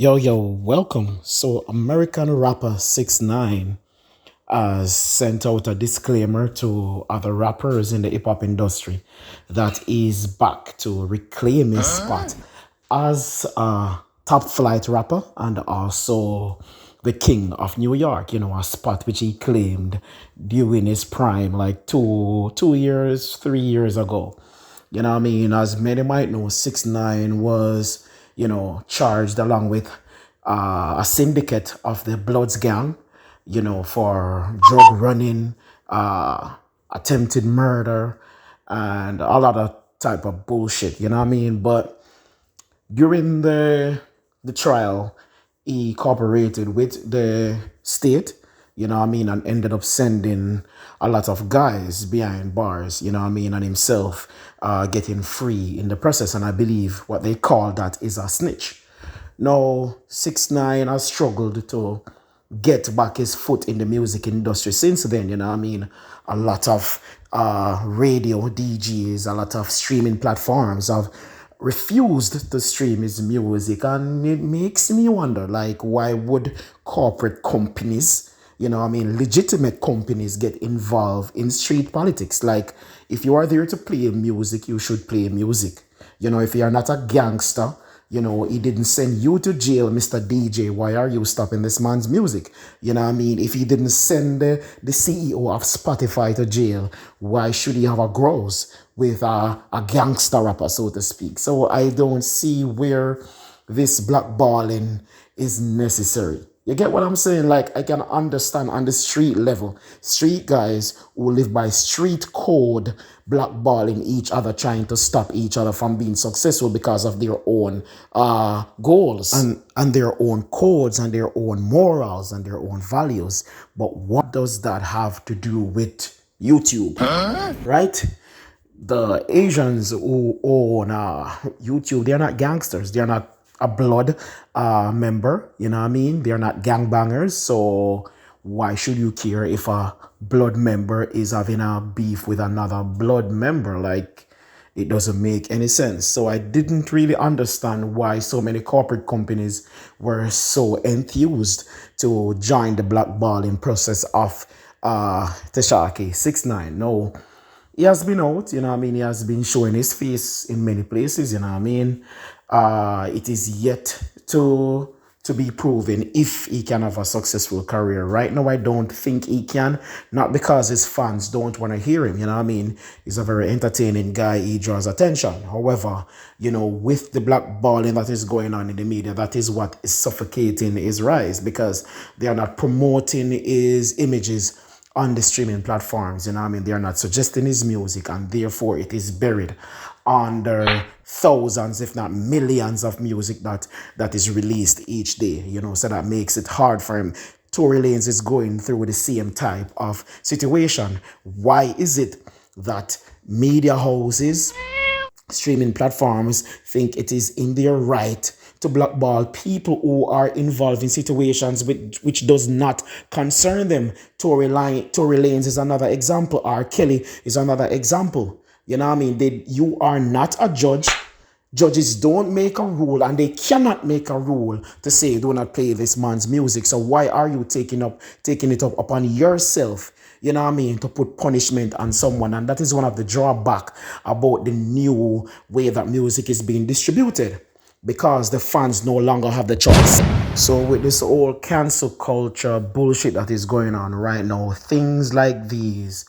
Yo, welcome. So, American rapper 6ix9ine has sent out a disclaimer to other rappers in the hip hop industry that is back to reclaim his spot as a top flight rapper and also the king of New York, a spot which he claimed during his prime, like two years, 3 years ago. You know what I mean? As many might know, 6ix9ine was, charged along with a syndicate of the Bloods gang, for drug running, attempted murder, and a lot of type of bullshit. You know what I mean? But during the trial, he cooperated with the state, and ended up sending a lot of guys behind bars, and himself getting free in the process. And I believe what they call that is a snitch. Now, 6ix9ine has struggled to get back his foot in the music industry since then, A lot of radio DJs, a lot of streaming platforms have refused to stream his music. And it makes me wonder, like, why would corporate companies, legitimate companies get involved in street politics? Like, if you are there to play music, you should play music. If you're not a gangster, he didn't send you to jail, Mr. DJ. Why are you stopping this man's music? If he didn't send the CEO of Spotify to jail, why should he have a grouse with a gangster rapper, so to speak? So I don't see where this blackballing is necessary. You get what I'm saying? Like, I can understand on the street level, street guys who live by street code blackballing each other, trying to stop each other from being successful because of their own goals and their own codes and their own morals and their own values. But what does that have to do with YouTube? Right? The Asians who own YouTube, they're not gangsters. They're not a blood member. You know what I mean? They're not gangbangers. So why should you care if a blood member is having a beef with another blood member? Like, it doesn't make any sense. So I didn't really understand why so many corporate companies were so enthused to join the blackballing process of Teshaki 6ix9ine. No, he has been out, He has been showing his face in many places, It is yet to be proven if he can have a successful career. Right now, I don't think he can, not because his fans don't want to hear him, He's a very entertaining guy. He draws attention. However, with the blackballing that is going on in the media, that is what is suffocating his rise, because they are not promoting his images on the streaming platforms. They are not suggesting his music, and therefore it is buried under thousands, if not millions, of music that is released each day. So that makes it hard for him. Tory Lanez is going through the same type of situation. Why is it that media houses, streaming platforms think it is in their right to blackball people who are involved in situations which does not concern them? Tory Lanez is another example. R. Kelly is another example. You are not a judge. Judges don't make a rule, and they cannot make a rule to say do not play this man's music. So why are you taking it up upon yourself, to put punishment on someone? And that is one of the drawback about the new way that music is being distributed, because the fans no longer have the choice. So with this whole cancel culture bullshit that is going on right now, things like these,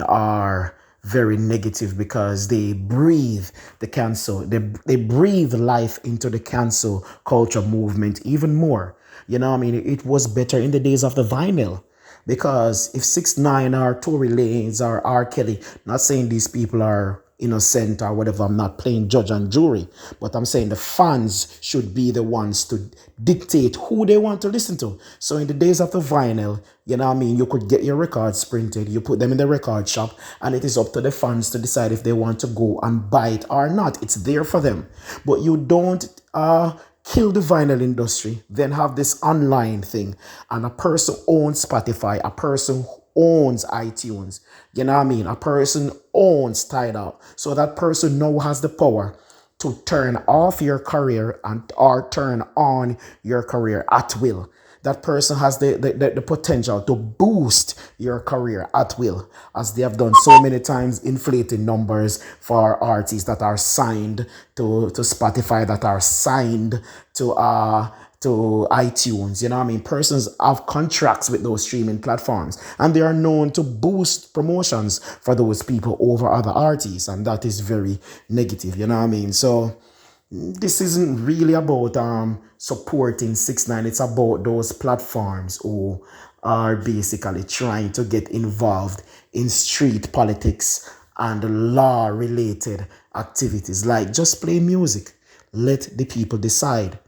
are very negative, because they breathe the cancel. They breathe life into the cancel culture movement even more. It was better in the days of the vinyl. Because if 6ix9ine or Tory Lanez or R. Kelly, not saying these people are innocent or whatever, I'm not playing judge and jury, but I'm saying the fans should be the ones to dictate who they want to listen to. So in the days of the vinyl, you could get your records printed, you put them in the record shop, and it is up to the fans to decide if they want to go and buy it or not. It's there for them. But you don't kill the vinyl industry, then have this online thing, and a person owns Spotify, a person owns iTunes, A person owns Tidal. So that person now has the power to turn off your career and or turn on your career at will. That person has the potential to boost your career at will, as they have done so many times, inflating numbers for artists that are signed to Spotify, that are signed to iTunes. You know what I mean? Persons have contracts with those streaming platforms, and they are known to boost promotions for those people over other artists, and that is very negative. You know what I mean? So this isn't really about supporting 6ix9ine. It's about those platforms who are basically trying to get involved in street politics and law related activities, like just play music. Let the people decide.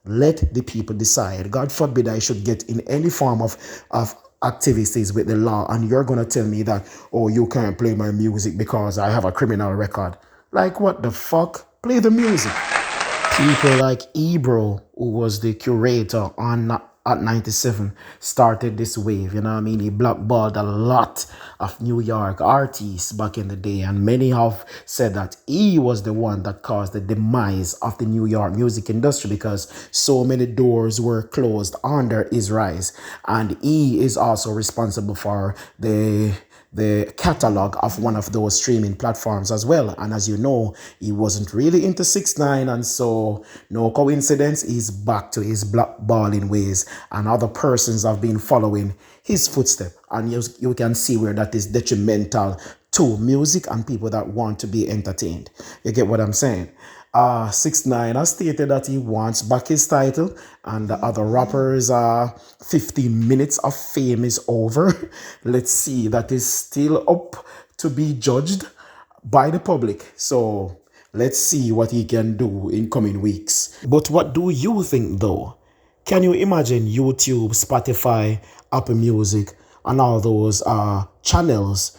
Let the people decide. God forbid I should get in any form of activities with the law, and you're gonna tell me that, oh, you can't play my music because I have a criminal record. Like, what the fuck? Play the music. People like Ebro, who was the curator on at 97, started this wave. You know what I mean? He blackballed a lot of New York artists back in the day, and many have said that he was the one that caused the demise of the New York music industry, because so many doors were closed under his rise, and he is also responsible for the catalog of one of those streaming platforms as well. And as you know, he wasn't really into 6ix9ine, and so no coincidence, he's back to his blackballing ways, and other persons have been following his footsteps, and you can see where that is detrimental to music and people that want to be entertained. You get what I'm saying? 6ix9ine has stated that he wants back his title, and the other rappers 15 minutes of fame is over. Let's see, that is still up to be judged by the public. So let's see what he can do in coming weeks. But what do you think though? Can you imagine YouTube, Spotify, Apple Music, and all those channels,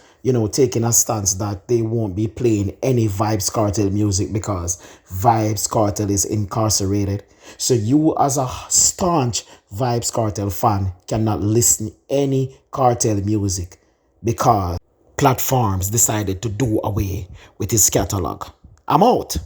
taking a stance that they won't be playing any Vybz Kartel music because Vybz Kartel is incarcerated? So you, as a staunch Vybz Kartel fan, cannot listen any Kartel music because platforms decided to do away with his catalog. I'm out.